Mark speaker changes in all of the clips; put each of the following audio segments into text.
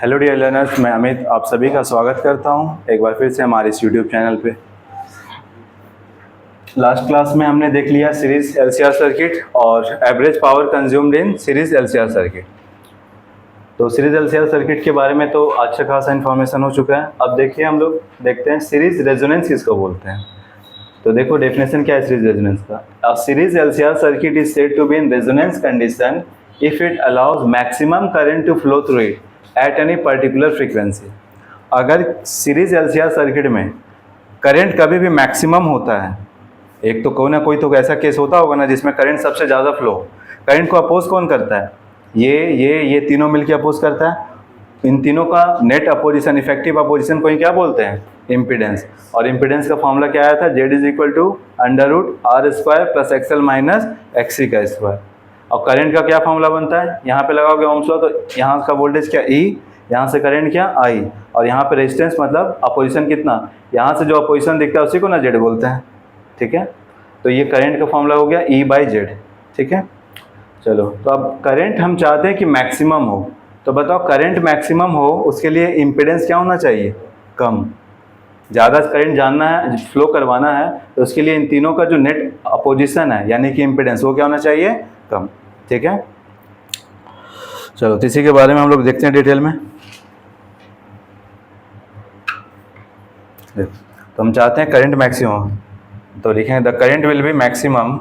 Speaker 1: Hello dear learners, मैं अमित आप सभी का स्वागत करता हूं एक बार फिर से हमारे इस यूट्यूब चैनल पे। लास्ट क्लास में हमने देख लिया सीरीज एलसीआर सर्किट और average power consumed in series LCR circuit. तो सीरीज एलसीआर सर्किट के बारे में तो अच्छा खासा इन्फॉर्मेशन हो चुका है। अब देखिए हम लोग देखते हैं सीरीज रेजोनेंस किसको बोलते हैं। तो देखो डेफिनेशन क्या है सीरीज रेजोनेंस का। A series LCR circuit is said to be in resonance condition if it allows maximum current to flow through it at any particular frequency. अगर सीरीज एलसीआर सर्किट में करंट कभी भी maximum होता है, एक तो कोई ना कोई तो ऐसा केस होता होगा ना जिसमें करंट सबसे ज़्यादा फ्लो, करंट को अपोज कौन करता है? ये तीनों मिलकर अपोज करता है। इन तीनों का नेट अपोजिशन, इफेक्टिव अपोजिशन को ही क्या बोलते हैं? इम्पीडेंस। और इम्पीडेंस का फॉर्मूला क्या आया था? Z is equal to √R² plus XL minus XC का स्क्वायर। और करंट का क्या फॉर्मूला बनता है? यहाँ पे लगाओगे ओम्स लॉ, तो यहाँ का वोल्टेज क्या E, यहाँ से करंट क्या I, और यहाँ पे रेजिस्टेंस मतलब अपोजिशन कितना, यहाँ से जो अपोजिशन दिखता है उसी को ना Z बोलते हैं। ठीक है, तो ये करंट का फॉर्मूला हो गया E/Z। ठीक है, चलो तो अब करंट हम चाहते हैं कि मैक्सिमम हो, तो बताओ करंट मैक्सिमम हो उसके लिए इम्पीडेंस क्या होना चाहिए? कम। ज़्यादा करंट जानना है, फ्लो करवाना है, तो उसके लिए इन तीनों का जो नेट अपोजिशन है यानी कि इम्पीडेंस, वो क्या होना चाहिए? कम। ठीक है, चलो तो इसी के बारे में हम लोग देखते हैं डिटेल में। तो हम चाहते हैं करंट मैक्सिमम, तो लिखेंगे the current will be maximum,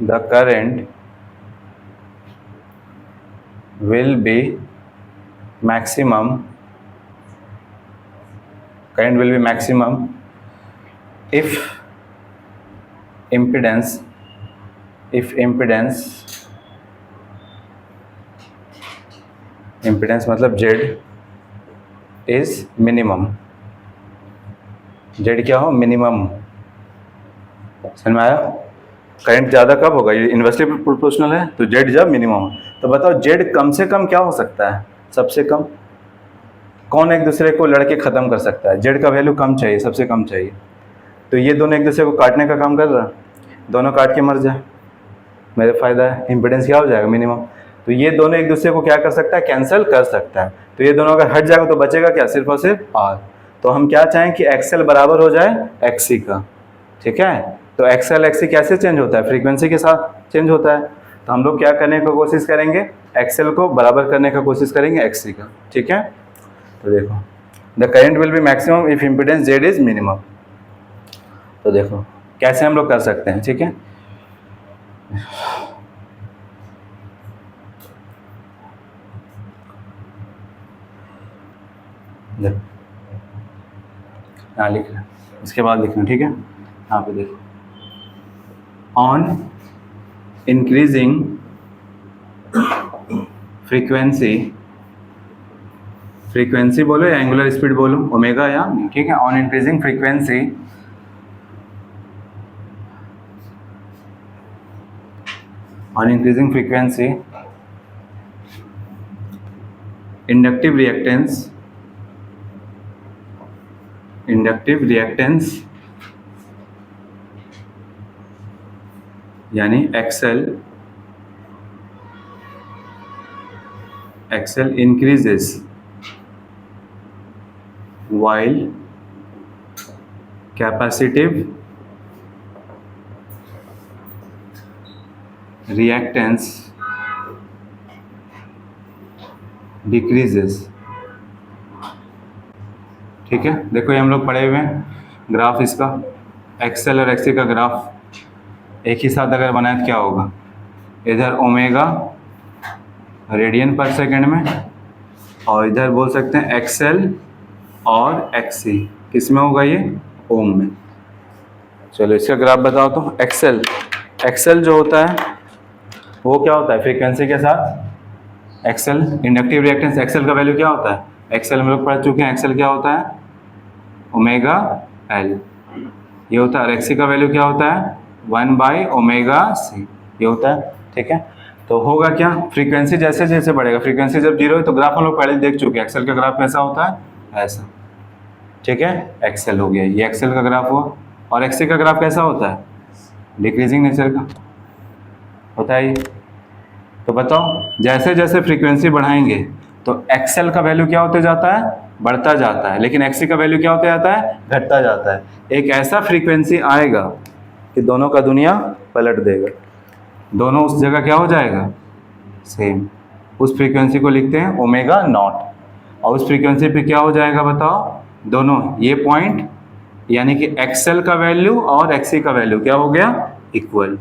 Speaker 1: the current will be maximum, current will be maximum if impedance मतलब Z is minimum। Z क्या हो? मिनिमम। समझ में आया? करंट ज़्यादा कब होगा? ये इन्वर्सली प्रोपोर्शनल है, तो Z जब मिनिमम। तो बताओ Z कम से कम क्या हो सकता है? सबसे कम। कौन एक दूसरे को लड़के ख़त्म कर सकता है? Z का वैल्यू कम चाहिए, सबसे कम चाहिए। तो ये दोनों एक दूसरे को काटने का काम कर रहा है, दोनों काट के मर जाए, मेरे फ़ायदा है, इम्पीडेंस क्या हो जाएगा? मिनिमम। तो ये दोनों एक दूसरे को क्या कर सकता है? कैंसिल कर सकता है। तो ये दोनों अगर हट जाएगा तो बचेगा क्या? सिर्फ और सिर्फ R। तो हम क्या चाहें कि XL बराबर हो जाए XC का। ठीक है, तो XL XC कैसे चेंज होता है? फ्रीक्वेंसी के साथ चेंज होता है। तो हम लोग क्या करने की कोशिश करेंगे? XL को बराबर करने का कोशिश करेंगे XC का। ठीक है, तो देखो the current will be maximum if impedance Z is minimum. तो देखो कैसे हम लोग कर सकते हैं। ठीक है, यहाँ लिख रहे हैं, उसके बाद लिखना। ठीक है, यहाँ पे देखो ऑन इंक्रीजिंग फ्रीक्वेंसी बोलो या एंगुलर स्पीड बोलो, ओमेगा या। ठीक है, on increasing frequency inductive reactance यानी XL increases while capacitive reactance decreases। ठीक है, देखो ये हम लोग पढ़े हुए हैं ग्राफ इसका, XL और XC का ग्राफ एक ही साथ अगर बनाए तो क्या होगा? इधर ओमेगा रेडियन पर सेकेंड में, और इधर बोल सकते हैं XL और XC किस में होगा? ये ओम में। चलो इसका ग्राफ बताओ। तो XL जो होता है वो क्या होता है? फ्रीक्वेंसी के साथ XL इंडक्टिव रिएक्टेंस। XL का वैल्यू क्या होता है? XL हम लोग पढ़ चुके हैं, XL क्या होता है? ओमेगा L ये होता है। और XC का वैल्यू क्या होता है? 1/ωc ये होता है। ठीक है, तो होगा क्या? फ्रीक्वेंसी जैसे जैसे बढ़ेगा, फ्रीक्वेंसी जब 0 है तो ग्राफ हम लोग पहले देख चुके हैं। XL का ग्राफ कैसा होता है? ऐसा। ठीक है, XL हो गया, ये XL का ग्राफ हुआ। और XC का ग्राफ कैसा होता है? डिक्रीजिंग नेचर का होता है। तो बताओ जैसे जैसे फ्रीक्वेंसी बढ़ाएंगे तो XL का वैल्यू क्या होते जाता है, बढ़ता जाता है, लेकिन XC का वैल्यू क्या होते जाता है, घटता जाता है। एक ऐसा फ्रीक्वेंसी आएगा कि दोनों का दुनिया पलट देगा, दोनों उस जगह क्या हो जाएगा, सेम। उस फ्रीक्वेंसी को लिखते हैं ओमेगा नॉट, और उस फ्रीक्वेंसी पे क्या हो जाएगा बताओ, दोनों ये पॉइंट यानी कि XL का वैल्यू और XC का वैल्यू क्या हो गया, इक्वल।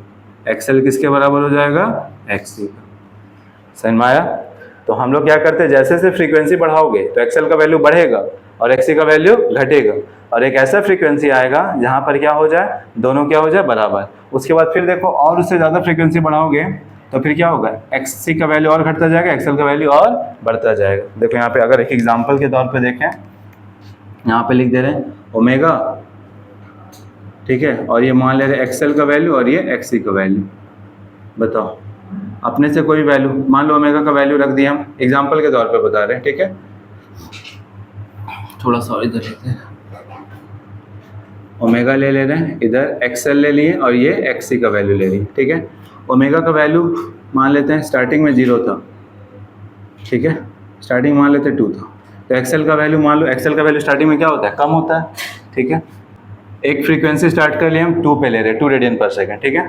Speaker 1: XL किसके बराबर हो जाएगा, XC का। समझ में आया? तो हम लोग क्या करते हैं, जैसे जैसे फ्रीक्वेंसी बढ़ाओगे तो XL का वैल्यू बढ़ेगा और XC का वैल्यू घटेगा, और एक ऐसा फ्रीक्वेंसी आएगा जहां पर क्या हो जाए, दोनों क्या हो जाए, बराबर। उसके बाद फिर देखो और उससे ज़्यादा फ्रीक्वेंसी बढ़ाओगे तो फिर क्या होगा, XC का वैल्यू और घटता जाएगा, XL का वैल्यू और बढ़ता जाएगा। देखो यहाँ पे अगर एक एग्जाम्पल के तौर पर देखें, यहाँ पे लिख दे रहे हैं ओमेगा, ठीक है, और ये मान ले रहे हैं XL का वैल्यू और ये XC का वैल्यू। बताओ अपने से कोई वैल्यू, मान लो ओमेगा का वैल्यू रख दिया, हम एग्जांपल के तौर पे बता रहे हैं, ठीक है। थोड़ा सा इधर लेते हैं, ओमेगा ले रहे हैं, इधर XL ले लिए और ये XC का वैल्यू ले लिए, ठीक है। ओमेगा का वैल्यू मान लेते हैं स्टार्टिंग में 0 था, ठीक है, स्टार्टिंग मान लेते हैं 2 था। तो XL का वैल्यू मान लो, XL का वैल्यू स्टार्टिंग में क्या होता है, कम होता है, ठीक है। एक फ्रीक्वेंसी स्टार्ट कर लिए हम 2 पे ले रहे हैं, 2 रेडियन पर सेकेंड, ठीक है।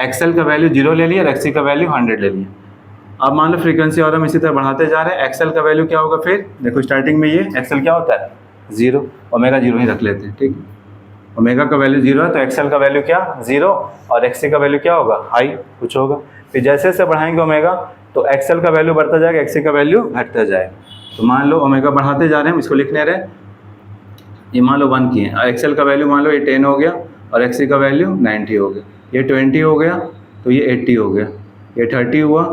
Speaker 1: XL का वैल्यू 0 ले लिया और XC का वैल्यू 100 ले लिया। अब मान लो फ्रीक्वेंसी और हम इसी तरह बढ़ाते जा रहे हैं, XL का वैल्यू क्या होगा, फिर देखो स्टार्टिंग में ये XL क्या होता है, 0, ओमेगा 0 ही रख लेते हैं, ठीक है। ओमेगा का वैल्यू 0 है तो XL का वैल्यू क्या, 0, और XC का वैल्यू क्या होगा, हाई कुछ होगा। फिर जैसे जैसे बढ़ाएंगे ओमेगा तो XL का वैल्यू बढ़ता जाएगा, XC का वैल्यू घटता जाएगा। तो मान लो ओमेगा बढ़ाते जा रहे हैं, हम इसको लिखने रहे, ये मान लो 1 किए, XL का वैल्यू मान लो ये 10 हो गया और XC का वैल्यू 90 हो गया, ये 20 हो गया तो ये 80 हो गया, ये 30 हुआ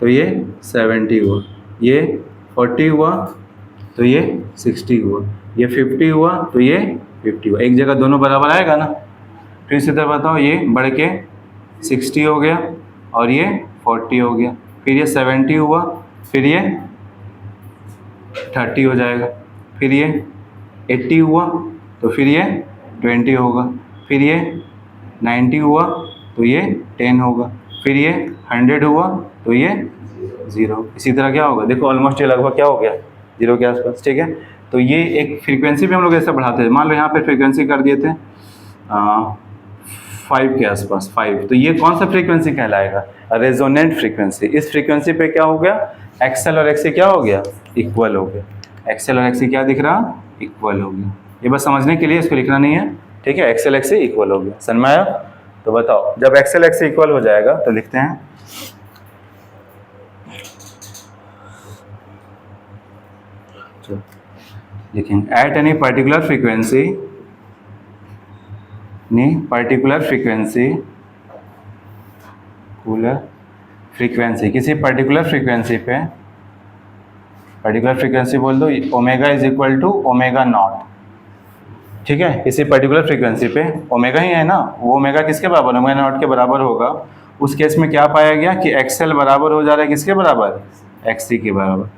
Speaker 1: तो ये 70 हुआ, ये 40 हुआ तो ये 60 हुआ, ये 50 हुआ तो ये 50 हुआ। एक जगह दोनों बराबर आएगा ना। फिर इसी तरह बताओ, ये बढ़ के 60 हो गया और ये 40 हो गया, फिर ये 70 हुआ, फिर ये 30 हो जाएगा, फिर ये 80 हुआ तो फिर ये 20 होगा, फिर ये 90 हुआ तो ये 10 होगा, फिर ये 100 हुआ तो ये 0। इसी तरह क्या होगा, देखो ऑलमोस्ट ये लगभग क्या हो गया, 0 के आसपास, ठीक है। तो ये एक फ्रीक्वेंसी पे हम लोग ऐसा बढ़ाते हैं, मान लो यहाँ पे फ्रीक्वेंसी कर दिए थे 5 के आसपास, 5, तो ये कौन सा फ्रीक्वेंसी कहलाएगा, रेजोनेंट फ्रीक्वेंसी। इस फ्रीक्वेंसी पे क्या हो गया, XL और XC क्या हो गया, इक्वल हो गया। XL और XC क्या दिख रहा, इक्वल हो गया। ये बस समझने के लिए, इसको लिखना नहीं है, ठीक है। XL XC इक्वल हो गया, समझ में आया? तो बताओ जब XL XC इक्वल हो जाएगा तो लिखते हैं, लिखेंगे एट एनी पर्टिकुलर फ्रीक्वेंसी, किसी पर्टिकुलर फ्रीक्वेंसी पे, पर्टिकुलर फ्रीक्वेंसी बोल दो, omega is equal to omega naught, ठीक है। किसी पर्टिकुलर फ्रीक्वेंसी पे ओमेगा ही है ना, वो ओमेगा किसके बराबर, ओमेगा नॉट के बराबर होगा। उस केस में क्या पाया गया कि XL बराबर हो जा रहा है किसके बराबर, XC के बराबर।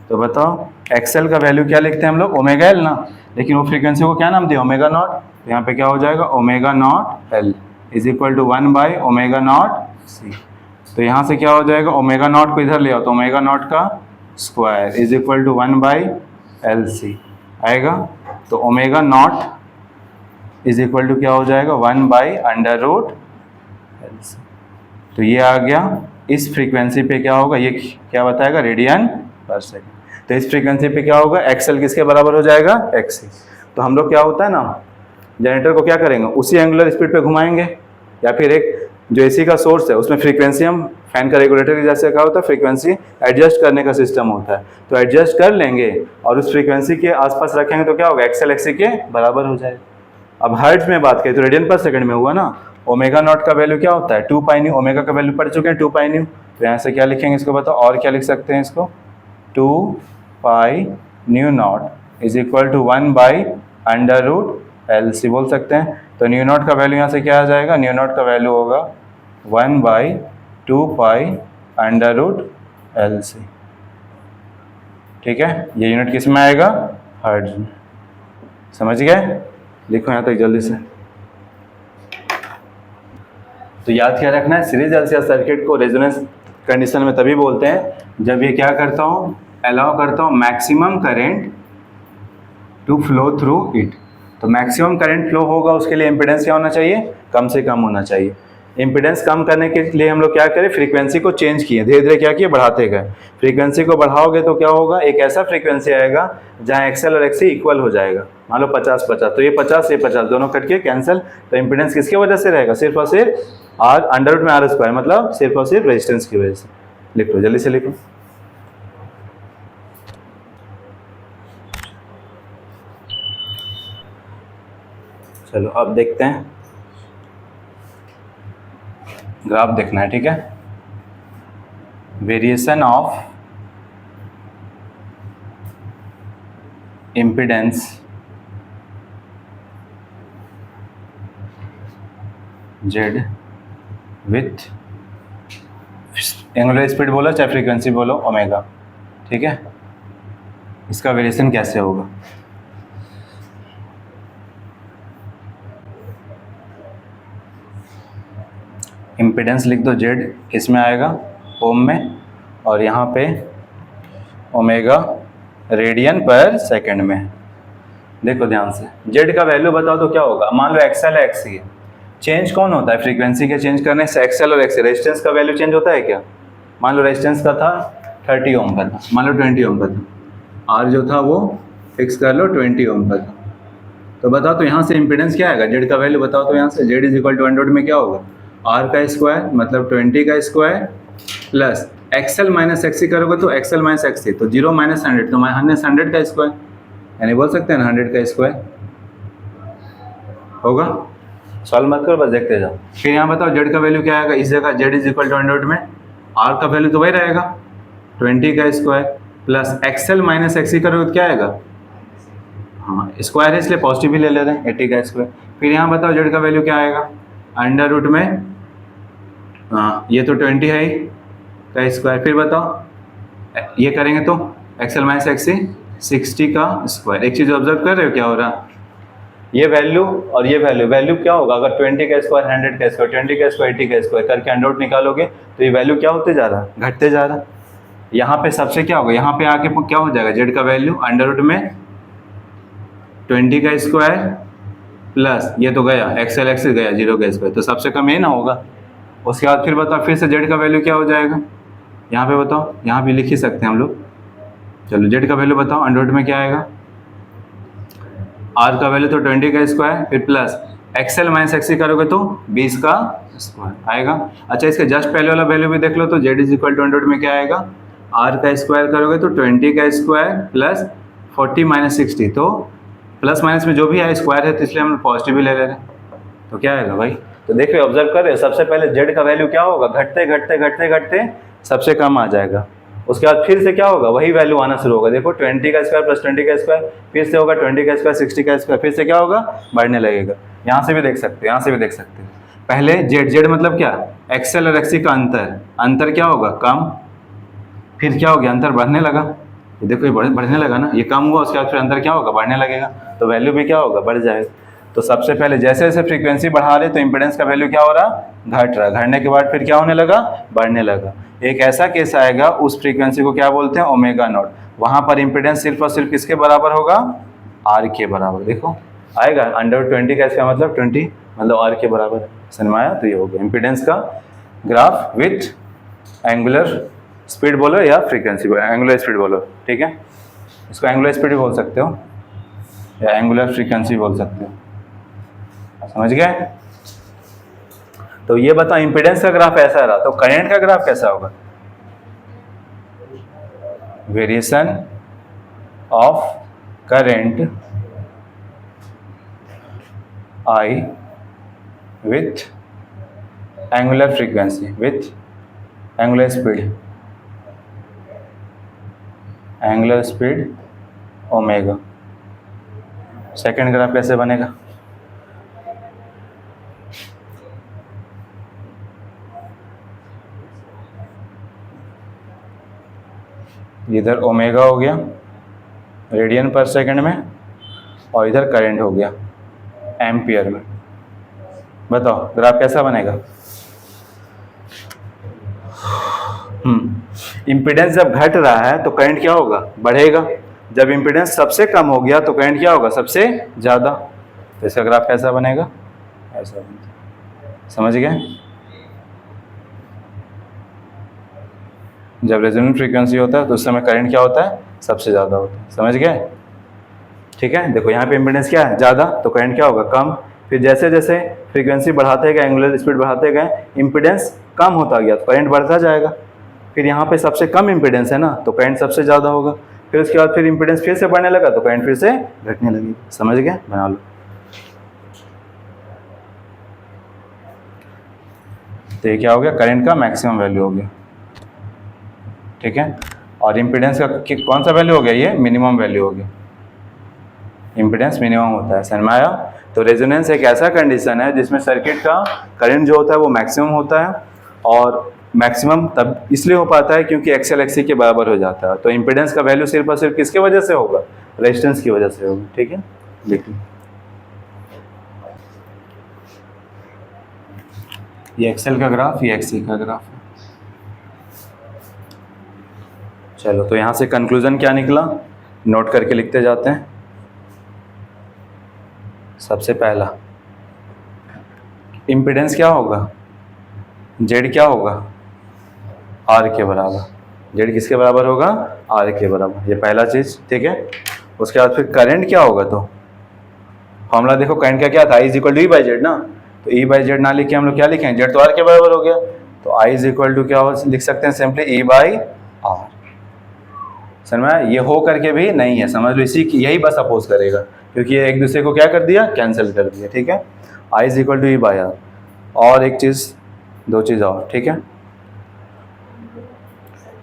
Speaker 1: तो बताओ XL का वैल्यू क्या लिखते हैं हम लोग, ओमेगा L ना, लेकिन वो फ्रीक्वेंसी को क्या नाम दिया, ओमेगा नॉट। तो यहाँ पे क्या हो जाएगा, omega naught L is equal to 1 by omega naught C। तो यहाँ से क्या हो जाएगा, ओमेगा नॉट को इधर ले आओ तो ओमेगा नॉट का square is equal to 1 by LC आएगा। तो omega naught is equal to क्या हो जाएगा, 1 बाई अंडर रूट LC। तो ये आ गया। इस फ्रीक्वेंसी पे क्या होगा, ये क्या बताएगा, रेडियन पर सेकेंड। तो इस फ्रीक्वेंसी पे क्या होगा, XL किसके बराबर हो जाएगा, XC। तो हम लोग क्या होता है ना, जनरेटर को क्या करेंगे, उसी एंगुलर स्पीड पे घुमाएंगे, या फिर एक जो AC का सोर्स है उसमें फ्रीक्वेंसी हम फैन का रेगुलेटर जैसे क्या होता है, फ्रीक्वेंसी एडजस्ट करने का सिस्टम होता है। तो एडजस्ट कर लेंगे और उस फ्रीक्वेंसी के आसपास रखेंगे तो क्या होगा, XL XC के बराबर हो जाएगा। अब हर्ट्ज में बात करें तो रेडियन पर सेकंड में हुआ ना। ओमेगा नॉट का वैल्यू क्या होता है, 2 पाई न्यू। ओमेगा का वैल्यू पढ़ चुके हैं 2 पाई न्यू। तो यहाँ से क्या लिखेंगे इसको बताओ, और क्या लिख सकते हैं इसको, 2 pi nu naught is equal to 1 by under root LC बोल सकते हैं। तो न्यू नॉट का वैल्यू यहाँ से क्या आ जाएगा, न्यू नॉट का वैल्यू होगा 1 by 2 pi under root LC, ठीक है। ये यूनिट किस में आएगा, हर्ट्ज में। समझ गए, लिखो यहाँ तक जल्दी से। तो याद क्या रखना है, सीरीज LCR सर्किट को रेजोनेंस कंडीशन में तभी बोलते हैं जब ये क्या करता हूँ, अलाउ करता हूँ maximum current to flow through it. तो मैक्सिमम करंट फ्लो होगा उसके लिए इम्पीडेंस क्या होना चाहिए, कम से कम होना चाहिए। इम्पीडेंस कम करने के लिए हम लोग क्या करें, फ्रीक्वेंसी को चेंज किए, धीरे धीरे क्या किए, बढ़ाते गए। फ्रीक्वेंसी को बढ़ाओगे तो क्या होगा, एक ऐसा फ्रीक्वेंसी आएगा जहाँ एक्सएल और एक्सी इक्वल हो जाएगा। मान लो 50-50, तो ये 50 ये 50 दोनों कट के कैंसिल। तो इम्पीडेंस किसकी वजह से रहेगा, सिर्फ और सिर्फ आर अंडर रूट में आर स्क्वायर, मतलब सिर्फ और सिर्फ रेजिस्टेंस की वजह से। लिख लो, जल्दी से लिखो। चलो अब देखते हैं, ग्राफ देखना है, ठीक है। Variation of impedance Z with angular speed बोलो चाहे फ्रीक्वेंसी बोलो ओमेगा, ठीक है। इसका वेरिएशन कैसे होगा, इम्पीडेंस लिख दो, जेड किस में आएगा, ओम में, और यहाँ पे ओमेगा रेडियन पर सेकंड में। देखो ध्यान से, जेड का वैल्यू बताओ तो क्या होगा। मान लो एक्सएल है एक्सी है, चेंज कौन होता है, फ्रीक्वेंसी के चेंज करने से एक्सएल और एक्सी। रेजिस्टेंस का वैल्यू चेंज होता है क्या। मान लो रेजिस्टेंस का था 30 ओम का था, मान लो 20 ओम का था, आर जो था वो फिक्स कर लो 20 ओम का था। तो बताओ तो यहाँ से इम्पीडेंस क्या आएगा, जेड का वैल्यू बताओ तो यहाँ से, Z is equal to under root में क्या होगा, आर का स्क्वायर मतलब 20 का square plus XL minus XC करोगे तो एक्सएल माइनस एक्सी, तो 0 माइनस 100 तो 100 का स्क्वायर, यानी बोल सकते हैं ना 100 का स्क्वायर होगा। सॉल्व मत करो, बस देखते जाओ। फिर यहाँ बताओ जेड का वैल्यू क्या आएगा, इस जगह Z is equal to under root में आर का वैल्यू तो वही रहेगा 20 का square plus XL minus XC करोगे तो क्या आएगा, हाँ स्क्वायर है इसलिए पॉजिटिव ही ले ले रहे हैं 80 का स्क्वायर। फिर यहाँ बताओ जेड का वैल्यू क्या आएगा, अंडर रूट में, हाँ ये तो 20 है ही का स्क्वायर, फिर बताओ ये करेंगे तो एक्सएल माइनस एक्सी 60 का स्क्वायर। एक चीज़ ऑब्जर्व कर रहे हो क्या हो रहा, ये वैल्यू और ये वैल्यू क्या होगा, अगर 20 का स्क्वायर 100 का स्क्वायर 20 का स्क्वायर 80 का स्क्वायर करके अंडर रूट निकालोगे तो ये वैल्यू क्या होते जा रहा है, घटते जा रहा। यहाँ पे सबसे क्या होगा, यहाँ पे आके क्या हो जाएगा, जेड का वैल्यू अंडर रूट में 20 का स्क्वायर प्लस ये तो गया एक्सएल एक्सी गया 0 का स्क्वायर, तो सबसे कम ये ना होगा। उसके बाद फिर बताओ फिर से जेड का वैल्यू क्या हो जाएगा, यहाँ पे बताओ, यहाँ भी लिख ही सकते हैं हम लोग। चलो जेड का वैल्यू बताओ अंडर रूट में क्या आएगा, आर का वैल्यू तो 20 का स्क्वायर फिर प्लस एक्सएल माइनस एक्सी करोगे तो 20 का स्क्वायर आएगा। अच्छा इसके जस्ट पहले वाला वैल्यू भी देख लो, तो Z is equal to under root में क्या आएगा, आर का स्क्वायर करोगे तो 20 का स्क्वायर प्लस 40 माइनस 60, तो प्लस माइनस में जो भी है स्क्वायर है तो इसलिए हम पॉजिटिव ही ले ले रहे हैं, तो क्या आएगा भाई। तो देख रहे ऑब्जर्व कर रहे, सबसे पहले जेड का वैल्यू क्या होगा, घटते घटते घटते घटते सबसे कम आ जाएगा। उसके बाद फिर से क्या होगा, वही वैल्यू आना शुरू होगा। देखो 20 का स्क्वायर प्लस 20 का स्क्वायर, फिर से होगा 20 का स्क्वायर 60 का स्क्वायर, फिर से क्या होगा, बढ़ने लगेगा। यहाँ से भी देख सकते हैं, यहाँ से भी देख सकते हैं। पहले जेड, जेड मतलब क्या, एक्सएल और एक्सी का अंतर, अंतर क्या होगा, कम, फिर क्या हो गया, अंतर बढ़ने लगा। ये देखो ये बढ़ने लगा ना, ये कम हुआ, उसके बाद फिर अंतर क्या होगा, बढ़ने लगेगा, तो वैल्यू भी क्या होगा, बढ़ जाएगा। तो सबसे पहले जैसे जैसे फ्रीक्वेंसी बढ़ा रहे तो इम्पीडेंस का वैल्यू क्या हो रहा, घट रहा, घटने के बाद फिर क्या होने लगा, बढ़ने लगा। एक ऐसा केस आएगा उस फ्रीक्वेंसी को क्या बोलते हैं, ओमेगा नॉट, वहां पर इम्पीडेंस सिर्फ और सिर्फ किसके बराबर होगा, आर के बराबर। देखो आएगा अंडर 20 का, इसका मतलब 20 मतलब आर के बराबर, समझ में आया। तो ये हो गया इम्पीडेंस का ग्राफ विथ एंगुलर स्पीड बोलो या फ्रीक्वेंसी बोलो, एंगुलर स्पीड बोलो, ठीक है। इसको एंगुलर स्पीड भी बोल सकते हो या एंगुलर फ्रीक्वेंसी बोल सकते हो, समझ गए। तो ये बताओ इम्पीडेंस का ग्राफ ऐसा रहा, तो करंट का ग्राफ कैसा होगा, variation of current I with angular frequency with angular speed omega. Second graph कैसे बनेगा, इधर ओमेगा हो गया रेडियन पर सेकंड में और इधर करंट हो गया एम्पियर में। बताओ ग्राफ कैसा बनेगा। इम्पीडेंस जब घट रहा है तो करंट क्या होगा, बढ़ेगा। जब इम्पीडेंस सबसे कम हो गया तो करंट क्या होगा, सबसे ज़्यादा। तो इसका ग्राफ कैसा बनेगा, ऐसा बनेगा। समझ गए। जब रेजोनेंट फ्रीक्वेंसी होता है तो उस समय करंट क्या होता है, सबसे ज़्यादा होता है। समझ गए। ठीक है, देखो यहाँ पे इम्पीडेंस क्या है, ज़्यादा, तो करंट क्या होगा, कम। फिर जैसे जैसे फ्रीक्वेंसी बढ़ाते गए, एंगुलर स्पीड बढ़ाते गए, इम्पीडेंस कम होता गया तो करंट बढ़ता जाएगा। फिर यहाँ पे सबसे कम इम्पीडेंस है ना, तो करंट सबसे ज़्यादा होगा। फिर उसके बाद फिर इम्पीडेंस फिर से बढ़ने लगा तो करंट फिर से घटने लगी। समझ गए, बना लो। तो ये क्या हो गया, करंट का मैक्सिमम वैल्यू हो गया। ठीक है, और इम्पीडेंस का कौन सा वैल्यू हो गया, ये मिनिमम वैल्यू हो गया। इम्पीडेंस मिनिमम होता है, समझ में आया। तो रेजोनेंस एक ऐसा कंडीशन है जिसमें सर्किट का करंट जो होता है वो मैक्सिमम होता है, और मैक्सिमम तब इसलिए हो पाता है क्योंकि एक्सएल एक्सी के बराबर हो जाता है। तो इम्पीडेंस का वैल्यू सिर्फ और सिर्फ किसके वजह से होगा, रेजिस्टेंस की वजह से होगा। ठीक है, देखिए ये एक्सएल का ग्राफ, ये एक्सी का ग्राफ है। चलो, तो यहाँ से कंक्लूजन क्या निकला, नोट करके लिखते जाते हैं। सबसे पहला, इम्पीडेंस क्या होगा, जेड क्या होगा, आर के बराबर। जेड किसके बराबर होगा, आर के बराबर, ये पहला चीज़। ठीक है, उसके बाद फिर करंट क्या होगा, तो फॉर्मूला देखो, करंट का क्या था, I is equal to E by Z ना। तो ई बाई जेड ना लिख के हम लोग क्या लिखें, जेड तो आर के बराबर हो गया। तो आई इज इक्वल टू क्या लिख सकते हैं, सिंपली ई बाई आर। समझ में, ये हो करके भी नहीं है, समझ लो, इसी यही बस अपोज करेगा, क्योंकि ये एक दूसरे को क्या कर दिया, कैंसिल कर दिया। ठीक है, I is equal to E by R. और एक चीज़, दो चीज़ और। ठीक है,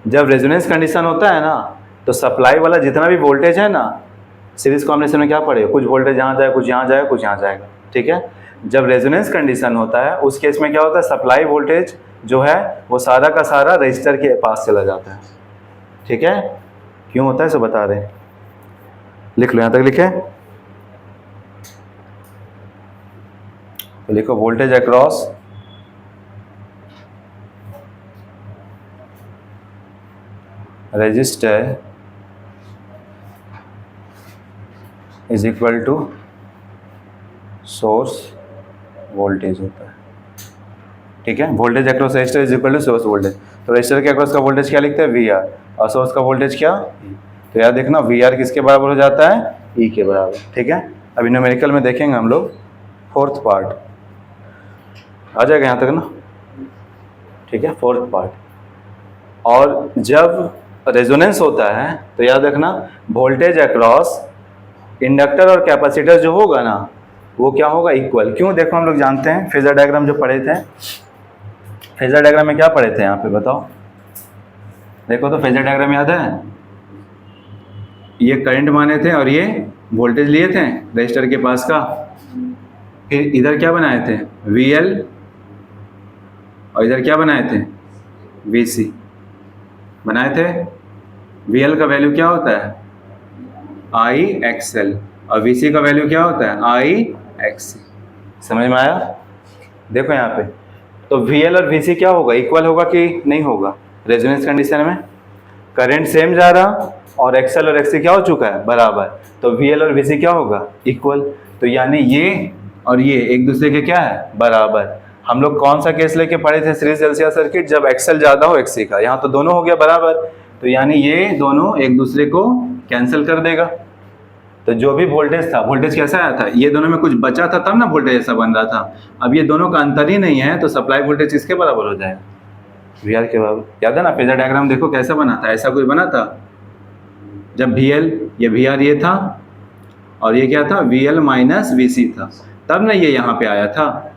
Speaker 1: जब रेजोनेंस कंडीशन होता है ना, तो सप्लाई वाला जितना भी वोल्टेज है ना, सीरीज कॉम्बिनेशन में क्या पड़ेगा, कुछ वोल्टेज यहाँ जाए, कुछ यहाँ जाए, कुछ यहाँ जाएगा। ठीक है, जब रेजोनेंस कंडीशन होता है उस केस में क्या होता है, सप्लाई वोल्टेज जो है वो सारा का सारा रजिस्टर के पास चला जाता है। ठीक है, क्यों होता है सो बता रहे हैं, लिख लो, यहाँ तक लिखे। तो लिखो, voltage across resistor is equal to source voltage होता है। ठीक है, voltage across resistor is equal to source voltage. तो रेजिस्टर के अक्रॉस का वोल्टेज क्या लिखते हैं, वी आर, और सोर्स का वोल्टेज क्या, तो यार देखना, वी आर किसके बराबर हो जाता है, ई के बराबर। ठीक है, अभी न्यूमेरिकल में देखेंगे हम लोग, फोर्थ पार्ट आ जाएगा यहाँ तक ना। ठीक है, फोर्थ पार्ट। और जब रेजोनेंस होता है तो याद रखना, वोल्टेज अक्रॉस इंडक्टर और कैपेसिटर जो होगा ना, वो क्या होगा, इक्वल। क्यों, देखो हम लोग जानते हैं, फेजर डायग्राम जो पढ़े थे, फेजर डायग्राम में क्या पढ़े थे, यहाँ पे बताओ, देखो तो फेजर डायग्राम याद है, ये करंट माने थे और ये वोल्टेज लिए थे रजिस्टर के पास का। फिर इधर क्या बनाए थे, VL, और इधर क्या बनाए थे, VC बनाए थे। VL का वैल्यू क्या होता है, IXL, और VC का वैल्यू क्या होता है, IXC। समझ में आया। देखो यहाँ पे, तो VL और VC क्या होगा, इक्वल होगा कि नहीं होगा, रेजोनेंस कंडीशन में करंट सेम जा रहा और XL और XC क्या हो चुका है, बराबर। तो VL और VC क्या होगा, इक्वल। तो यानी ये और ये एक दूसरे के क्या है, बराबर। हम लोग कौन सा केस लेके पढ़े थे, सीरीज एलसीआर सर्किट, जब XL ज़्यादा हो XC का, यहाँ तो दोनों हो गया बराबर। तो यानी ये दोनों एक दूसरे को कैंसिल कर देगा। तो जो भी वोल्टेज था, वोल्टेज कैसा आया था, ये दोनों में कुछ बचा था तब ना वोल्टेज ऐसा बन रहा था। अब ये दोनों का अंतर ही नहीं है, तो सप्लाई वोल्टेज किसके बराबर हो जाएगा, VR के बराबर। याद है ना, फेजर डायग्राम देखो कैसा बना था, ऐसा कोई बना था, जब VL, ये VR ये था, और ये क्या था, VL माइनस VC था, तब ना ये यहाँ पे आया था,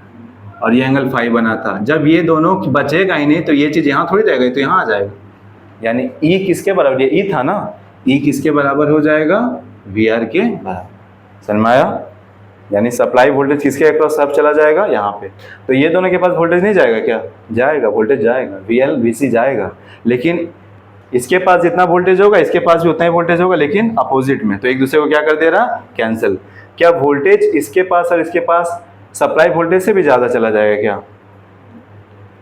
Speaker 1: और ये एंगल फाई बना था। जब ये दोनों बचेगा ही नहीं, तो ये चीज़ यहाँ थोड़ी रहेगा, तो यहाँ आ जाएगा। यानी E किसके बराबर, ये E था ना, E किसके बराबर हो जाएगा, VR के बराबर। समझ में आया। यानी सप्लाई वोल्टेज किसके अक्रॉस सब चला जाएगा, यहाँ पे। तो ये दोनों के पास वोल्टेज नहीं जाएगा क्या, जाएगा, वोल्टेज जाएगा, VL VC जाएगा, लेकिन इसके पास जितना वोल्टेज होगा इसके पास भी उतना ही वोल्टेज होगा, लेकिन अपोजिट में। तो एक दूसरे को क्या कर दे रहा, कैंसिल। क्या वोल्टेज इसके पास और इसके पास सप्लाई वोल्टेज से भी ज़्यादा चला जाएगा क्या,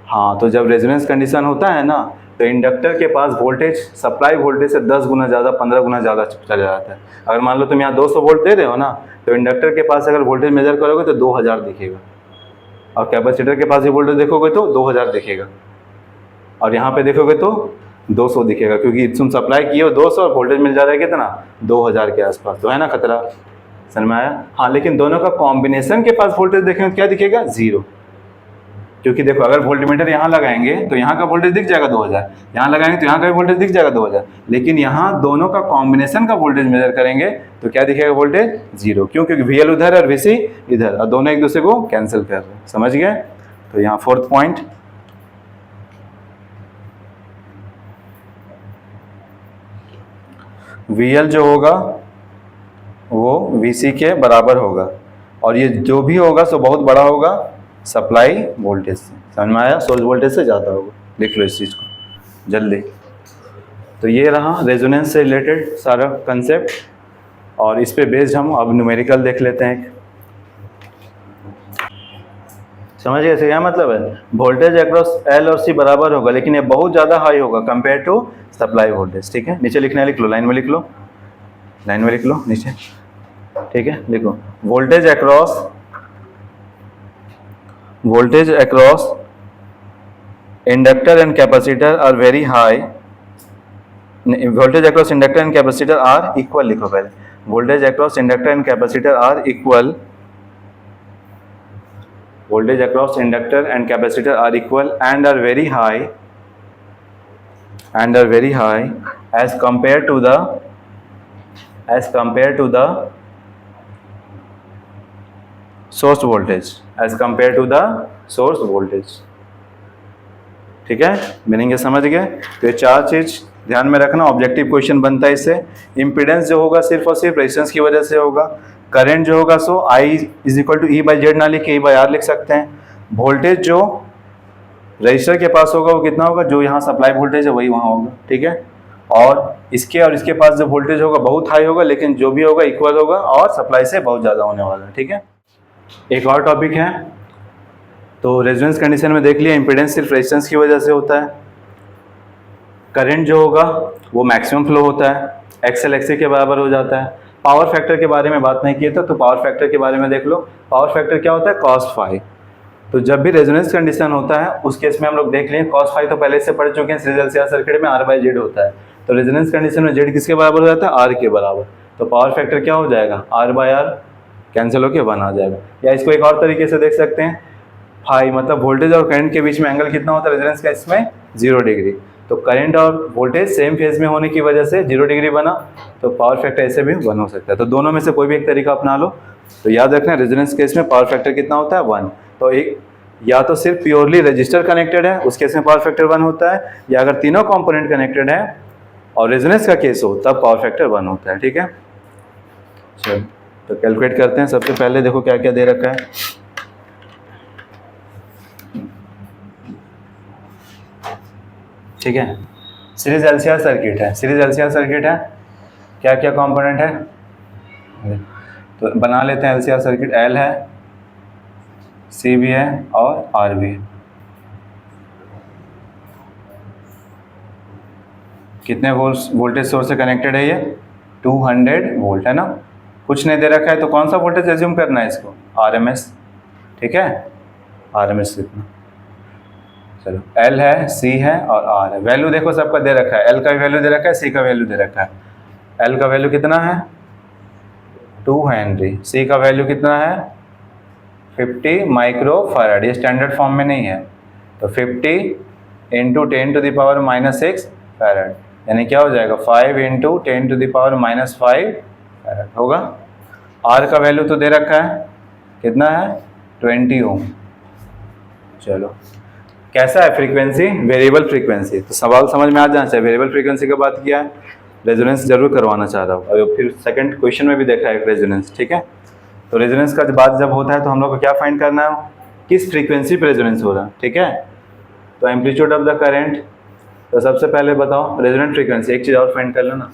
Speaker 1: हाँ। तो जब रेजोनेंस कंडीशन होता है ना, तो इंडक्टर के पास वोल्टेज सप्लाई वोल्टेज से 10 गुना ज़्यादा 15 गुना ज़्यादा चला जाता है। अगर मान लो तुम यहाँ 200 वोल्ट दे रहे हो ना, तो इंडक्टर के पास अगर वोल्टेज मेजर करोगे तो 2000 दिखेगा, और कैपेसिटर के पास भी वोल्टेज देखोगे तो 2000 दिखेगा, और यहाँ पे देखोगे तो 200 दिखेगा, क्योंकि तुम सप्लाई किए हो 200 और वोल्टेज मिल जा रहा है कितना 2000 के आसपास। तो है ना खतरा, समझ में आया। हाँ, लेकिन दोनों का कॉम्बिनेशन के पास वोल्टेज देखेंगे तो क्या दिखेगा 0, क्योंकि देखो अगर वोल्टमीटर यहाँ लगाएंगे तो यहाँ का वोल्टेज दिख जाएगा 2000, यहाँ लगाएंगे तो यहाँ का भी वोल्टेज दिख जाएगा 2000, लेकिन यहाँ दोनों का कॉम्बिनेशन का वोल्टेज मेजर करेंगे तो क्या दिखेगा वोल्टेज 0, क्यों, क्योंकि VL उधर और VC इधर, और दोनों एक दूसरे को कैंसिल कर रहे हैं। समझ गए। तो यहाँ 4th पॉइंट, VL जो होगा वो VC के बराबर होगा, और ये जो भी होगा सो बहुत बड़ा होगा सप्लाई वोल्टेज से। समझ में आया, सोर्स वोल्टेज से ज़्यादा होगा। लिख लो इस चीज़ को जल्दी। तो ये रहा रेजोनेंस से रिलेटेड सारा कंसेप्ट, और इस पे बेस्ड हम अब न्यूमेरिकल देख लेते हैं। समझ गए, क्या मतलब है, वोल्टेज अक्रॉस L और C बराबर होगा, लेकिन ये बहुत ज़्यादा हाई होगा कंपेयर टू सप्लाई वोल्टेज। ठीक है, नीचे लिखना है, लिख लो, लाइन में लिख लो, लाइन में लिख लो नीचे। ठीक है, लिखो voltage across inductor and capacitor are very high, voltage across inductor and capacitor are equal, लिखो पहले, voltage across inductor and capacitor are equal, voltage across inductor and capacitor are equal and are very high as compared to the source voltage, ठीक है, meaning ये समझ गए। तो ये 4 चीज ध्यान में रखना, ऑब्जेक्टिव क्वेश्चन बनता है इससे। इम्पीडेंस जो होगा सिर्फ और सिर्फ रेजिस्टेंस की वजह से होगा। करंट जो होगा सो I = E/Z ना लिख के E/R लिख सकते हैं। वोल्टेज जो रजिस्टर के पास होगा वो कितना होगा, जो यहाँ सप्लाई वोल्टेज है वही वहाँ होगा। ठीक है, और इसके पास जो वोल्टेज होगा बहुत हाई होगा, लेकिन जो भी होगा इक्वल होगा और सप्लाई से बहुत ज़्यादा होने वाला है। ठीक है, एक और टॉपिक है, तो रेजोनेंस कंडीशन में देख लिया इम्पीडेंस सिर्फ रेजिस्टेंस की वजह से होता है। करंट जो होगा वो मैक्सिमम फ्लो होता है, XL XC के बराबर हो जाता है। पावर फैक्टर के बारे में बात नहीं किए तो पावर फैक्टर के बारे में देख लो। पावर फैक्टर क्या होता है, cos phi। तो जब भी रेजोनेंस कंडीशन होता है उस केस में हम लोग देख लें, cos phi तो पहले से पढ़ चुके हैं, सीरीज LCR सर्किट में R/Z होता है। तो रेजोनेंस कंडीशन में Z किसके बराबर हो जाता है, R के बराबर। तो पावर फैक्टर क्या हो जाएगा, R/R कैंसिल होकर 1 आ जाएगा। या इसको एक और तरीके से देख सकते हैं, फाई मतलब वोल्टेज और करंट के बीच में एंगल कितना होता है रेजोनेंस का, इसमें 0 डिग्री। तो करंट और वोल्टेज सेम फेज में होने की वजह से 0 डिग्री बना, तो पावर फैक्टर ऐसे भी 1 हो सकता है। तो दोनों में से कोई भी एक तरीका अपना लो। तो याद रखना रेजोनेंस केस में पावर फैक्टर कितना होता है, 1। तो एक या तो सिर्फ प्योरली रजिस्टर कनेक्टेड है उस केस में पावर फैक्टर 1 होता है, या अगर तीनों कंपोनेंट कनेक्टेड है और रेजोनेंस का केस हो तब पावर फैक्टर 1 होता है। ठीक है, चलो तो कैलकुलेट करते हैं। सबसे पहले देखो क्या क्या दे रखा है। ठीक है, सीरीज LCR सर्किट है। सीरीज LCR सर्किट है, क्या क्या कंपोनेंट है, तो बना लेते हैं। LCR सर्किट L है, C भी है और R भी है। कितने वोल्टेज सोर्स से कनेक्टेड है ये, 200 वोल्ट है ना। कुछ नहीं दे रखा है तो कौन सा वोल्टेज एज्यूम करना है इसको, RMS। ठीक है, RMS कितना, चलो L है, C है और R है। वैल्यू देखो सबका दे रखा है, L का वैल्यू दे रखा है, C का वैल्यू दे रखा है। L का वैल्यू कितना है 2 हेनरी, C का वैल्यू कितना है 50 माइक्रोफैराड। ये स्टैंडर्ड फॉर्म में नहीं है, तो 50 × 10⁻⁻6 फैराड, यानी क्या हो जाएगा 5 × 10⁻⁻5 फैराड होगा। R का वैल्यू तो दे रखा है, कितना है 20 ओम। चलो कैसा है फ्रीक्वेंसी, वेरिएबल फ्रीक्वेंसी। तो सवाल समझ में आ जाना चाहिए, वेरिएबल फ्रीक्वेंसी का बात किया है, रेजोनेंस जरूर करवाना चाह रहा हूँ। और फिर सेकंड क्वेश्चन में भी देखा है रेजोनेंस। ठीक है, तो रेजोनेंस का बात जब होता है तो हम लोग को क्या फाइंड करना है, किस फ्रीक्वेंसी पे रेजोनेंस हो रहा है। ठीक है, तो एम्पलीट्यूड ऑफ द करंट। तो सबसे पहले बताओ रेजोनेंट फ्रीक्वेंसी, एक चीज़ और फाइंड कर लो ना,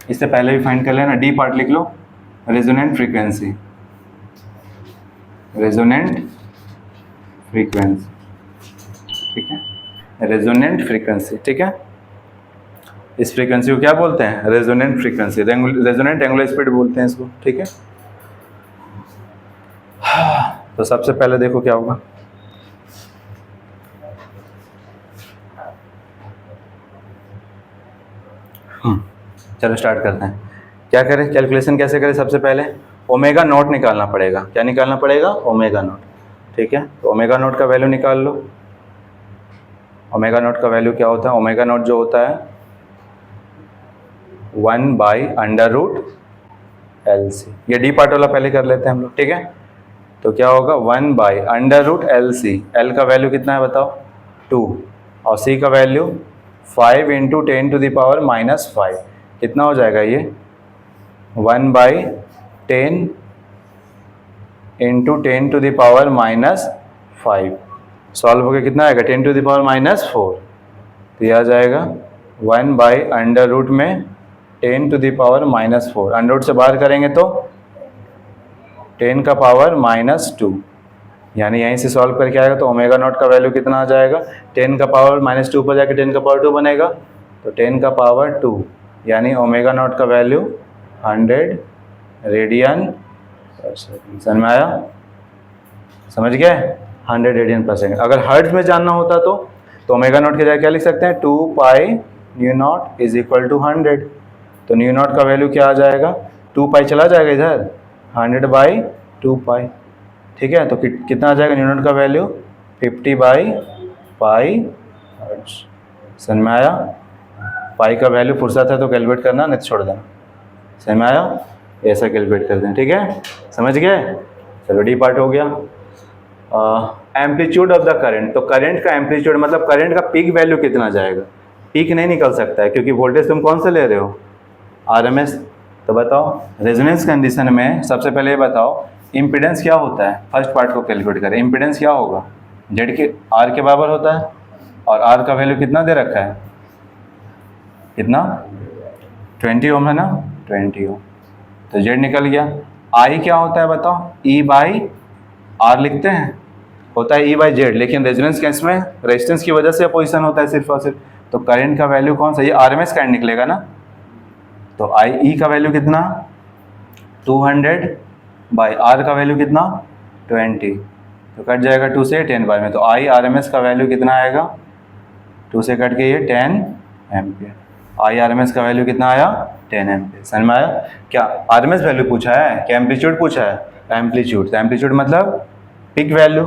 Speaker 1: इससे पहले भी फाइंड कर लेना, डी पार्ट लिख लो, रेजोनेंट फ्रीक्वेंसी। रेजोनेंट फ्रीक्वेंसी ठीक है, रेजोनेंट फ्रीक्वेंसी, ठीक है। इस फ्रीक्वेंसी को क्या बोलते हैं? Resonant frequency, resonant angular speed बोलते हैं इसको, ठीक है। तो सबसे पहले देखो क्या होगा, चलो स्टार्ट करते हैं। क्या करें, कैलकुलेशन कैसे करें? सबसे पहले ओमेगा नॉट निकालना पड़ेगा। क्या निकालना पड़ेगा? ओमेगा नॉट, ठीक है। तो ओमेगा नॉट का वैल्यू निकाल लो। ओमेगा नॉट का वैल्यू क्या होता है? ओमेगा नॉट जो होता है 1/√LC। ये डी पार्ट वाला पहले कर लेते हैं हम लोग, ठीक है। तो क्या होगा? 1/√LC। एल का वैल्यू कितना है बताओ? 2, और सी का वैल्यू 5 × 10⁻⁻5। कितना हो जाएगा ये? 1/10 × 10⁻⁻5। सॉल्व होकर कितना आएगा? 10⁻⁻4। तो यह आ जाएगा 1/√10⁻⁻4। अंडर रूट से बाहर करेंगे तो 10⁻⁻2, यानी यहीं से सॉल्व करके आएगा तो ओमेगा नॉट का वैल्यू कितना आ जाएगा? 10⁻⁻2 पर जाकर 10⁻2 बनेगा, तो 10⁻2, यानी ओमेगा नॉट का वैल्यू 100 रेडियन पर सेकेंड। समझ में आया? समझ गए? 100 रेडियन पर सेकेंड। अगर हर्ट्ज में जानना होता तो ओमेगा नॉट की जगह क्या लिख सकते हैं? 2π nu naught is equal to 100। तो न्यू नॉट का वैल्यू क्या आ जाएगा? 2π चला जाएगा इधर, 100/2π, ठीक है। तो कितना आ जाएगा न्यू नॉट का वैल्यू? 50/π हर्ट्ज। समझ में आया? पाई का वैल्यू फुर्सत है तो कैलकुलेट करना, नहीं तो छोड़ देना। समझ में आया? ऐसा कैलकुलेट करते हैं, ठीक है। समझ गए? चलो डी पार्ट हो गया। Amplitude of the current. तो करंट का एम्पलीट्यूड मतलब करंट का पीक वैल्यू कितना जाएगा? पीक नहीं निकल सकता है क्योंकि वोल्टेज तुम कौन सा ले रहे हो? आरएमएस। तो बताओ रेजोनेंस कंडीशन में सबसे पहले ये बताओ इम्पीडेंस क्या होता है? फर्स्ट पार्ट को कैलकुलेट करें। इम्पीडेंस क्या होगा? जेड के आर के बराबर होता है, और आर का वैल्यू कितना दे रखा है? कितना? 20 ओम है ना, 20 ओम। तो जेड निकल गया। आई क्या होता है बताओ? E/R लिखते हैं, होता है E/Z, लेकिन रेजोनेंस केस में रेजिस्टेंस की वजह से पोजीशन होता है सिर्फ और सिर्फ। तो करंट का वैल्यू कौन सा? ये आरएमएस करंट निकलेगा ना। तो IE का वैल्यू कितना? 200/R का वैल्यू कितना? 20। तो कट जाएगा 2 से 10 बार में। तो I RMS का वैल्यू कितना आएगा? 2 से कट के ये 10 एम्पियर। I RMS का वैल्यू कितना आया? 10 एम्पियर। समझ में आया? क्या RMS वैल्यू पूछा है क्या एम्पलीट्यूड पूछा है? एम्पलीट्यूड। तो एम्पलीट्यूड मतलब पिक वैल्यू।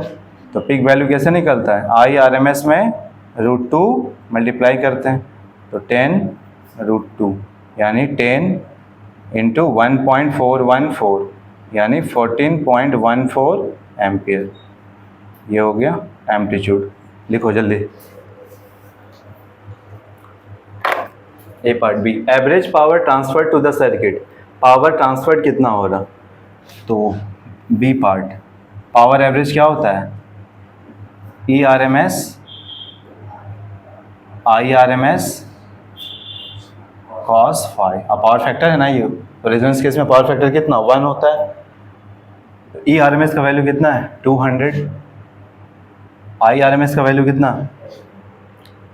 Speaker 1: तो पिक वैल्यू कैसे निकलता है? I RMS में √2 मल्टीप्लाई करते हैं, तो 10√2, यानी 10 × 1.414, यानी 14.14 एम्पियर। ये हो गया एम्पलीट्यूड। लिखो जल्दी। A part B, average power transfer to the circuit. Power transfer कितना हो रहा? तो बी पार्ट, पावर एवरेज क्या होता है? ERMS IRMS cos phi। अब पावर फैक्टर है ना ये, तो रेजोनेंस केस में पावर फैक्टर कितना? 1 होता है। ERMS का वैल्यू कितना है? 200। IRMS का वैल्यू कितना?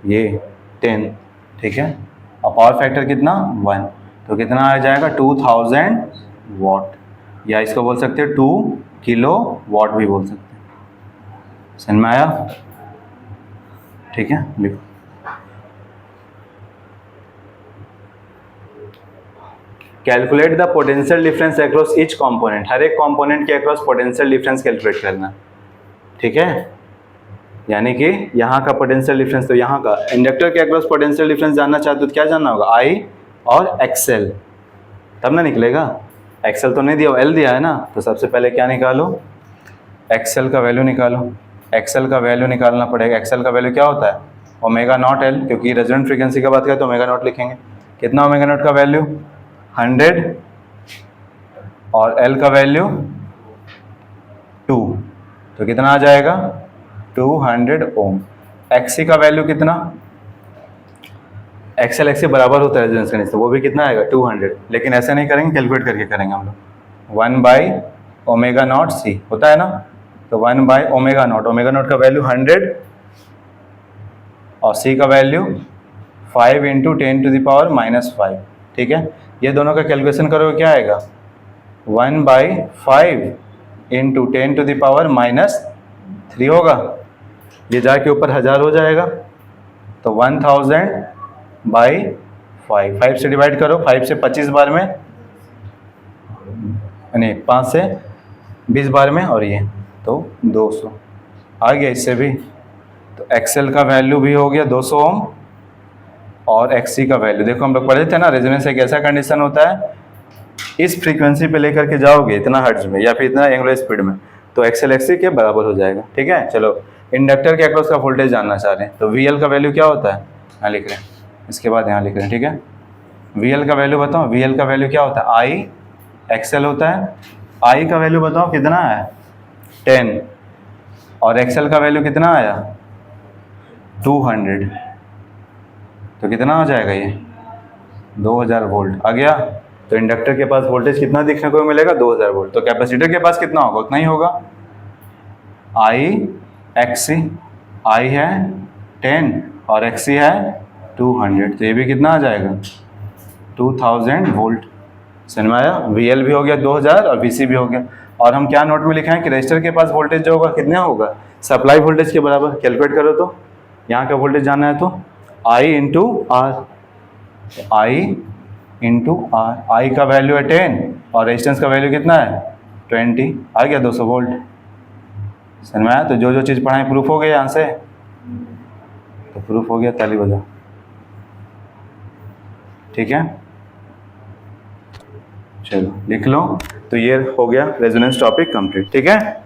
Speaker 1: ये 10, ठीक है। और पावर फैक्टर कितना? 1। तो कितना आ जाएगा? 2000 वाट, या इसको बोल सकते हैं 2 किलो वाट भी बोल सकते हैं। समझ में आया? ठीक है, लिखो। Calculate the potential difference across each component. हर एक कंपोनेंट के अक्रॉस पोटेंशियल डिफरेंस कैलकुलेट करना, ठीक है। यानी कि यहाँ का पोटेंशियल डिफरेंस, तो यहाँ का इंडक्टर के अक्रॉस पोटेंशियल डिफरेंस जानना चाहते हो तो क्या जानना होगा? I और XL, तब ना निकलेगा। XL तो नहीं दिया, L दिया है ना। तो सबसे पहले क्या निकालो? XL का वैल्यू निकालो। XL का वैल्यू निकालना पड़ेगा। XL का वैल्यू क्या होता है? ओमेगा नॉट L, क्योंकि रेजोनेंट फ्रीक्वेंसी का बात करें तो ओमेगा नॉट लिखेंगे। कितना ओमेगा नॉट का वैल्यू? 100, और L का वैल्यू 2, तो कितना आ जाएगा? 200 ओम। XC का वैल्यू कितना? XL XC बराबर होता है रेजोनेंस कंडीशन, तो वो भी कितना आएगा? 200। लेकिन ऐसे नहीं करेंगे, कैलकुलेट करके करेंगे हम लोग। 1/ω0C होता है ना, तो 1/ω0। ओमेगा नॉट का वैल्यू 100 और C का वैल्यू 5 इंटू 10⁻⁻5, ठीक है। ये दोनों का कैलकुलेशन करोगे क्या आएगा, 1/5 इंटू 10⁻³ होगा, ये जाके ऊपर 1000 हो जाएगा, तो 1000/5, 5 से डिवाइड करो, 5 से 25 बार में, नहीं 5 से 20 बार में, और ये तो 200 आ गया इससे भी। तो एक्सएल का वैल्यू भी हो गया 200 ओम, और एक्ससी का वैल्यू देखो हम लोग पढ़े थे ना, रेजोनेंस एक ऐसा कंडीशन होता है, इस फ्रीक्वेंसी पे लेकर के जाओगे इतना हर्ट्ज में या फिर इतना एंगुलर स्पीड में, तो एक्सएल एक्ससी के बराबर हो जाएगा, ठीक है। चलो इंडक्टर के अक्रॉस का वोल्टेज जानना चाह रहे हैं, तो वीएल का वैल्यू क्या होता है, यहाँ लिख रहे हैं, इसके बाद यहाँ लिख रहे हैं, ठीक है। वीएल का वैल्यू बताओ, वीएल का वैल्यू क्या होता है, आई एक्सएल होता है। आई का वैल्यू बताओ कितना है, 10, और एक्सएल का वैल्यू कितना आया, 200, तो कितना आ जाएगा ये, 2000 वोल्ट आ गया। तो इंडक्टर के पास वोल्टेज कितना देखने को मिलेगा, 2000 वोल्ट। तो कैपेसिटर के पास कितना होगा, उतना ही होगा, आई एक्सी, आई है 10 और एक्सी है 200, तो ये भी कितना आ जाएगा, 2000 वोल्ट। समझ में आया, वीएल भी हो गया 2000 और वीसी भी हो गया। और हम क्या नोट में लिखा है कि रजिस्टर के पास वोल्टेज जो होगा कितना होगा, सप्लाई वोल्टेज के बराबर। कैलकुलेट करो तो यहाँ का वोल्टेज जानना है, तो I into R, I into R, I का वैल्यू है 10 और रेजिस्टेंस का वैल्यू कितना है 20, आ गया 200 वोल्ट। समझ में आया, तो जो जो चीज़ पढ़ाएं प्रूफ हो गया यहाँ से, तो प्रूफ हो गया, ताली बजाओ, ठीक है। चलो लिख लो, तो ये हो गया रेजोनेंस टॉपिक कंप्लीट, ठीक है।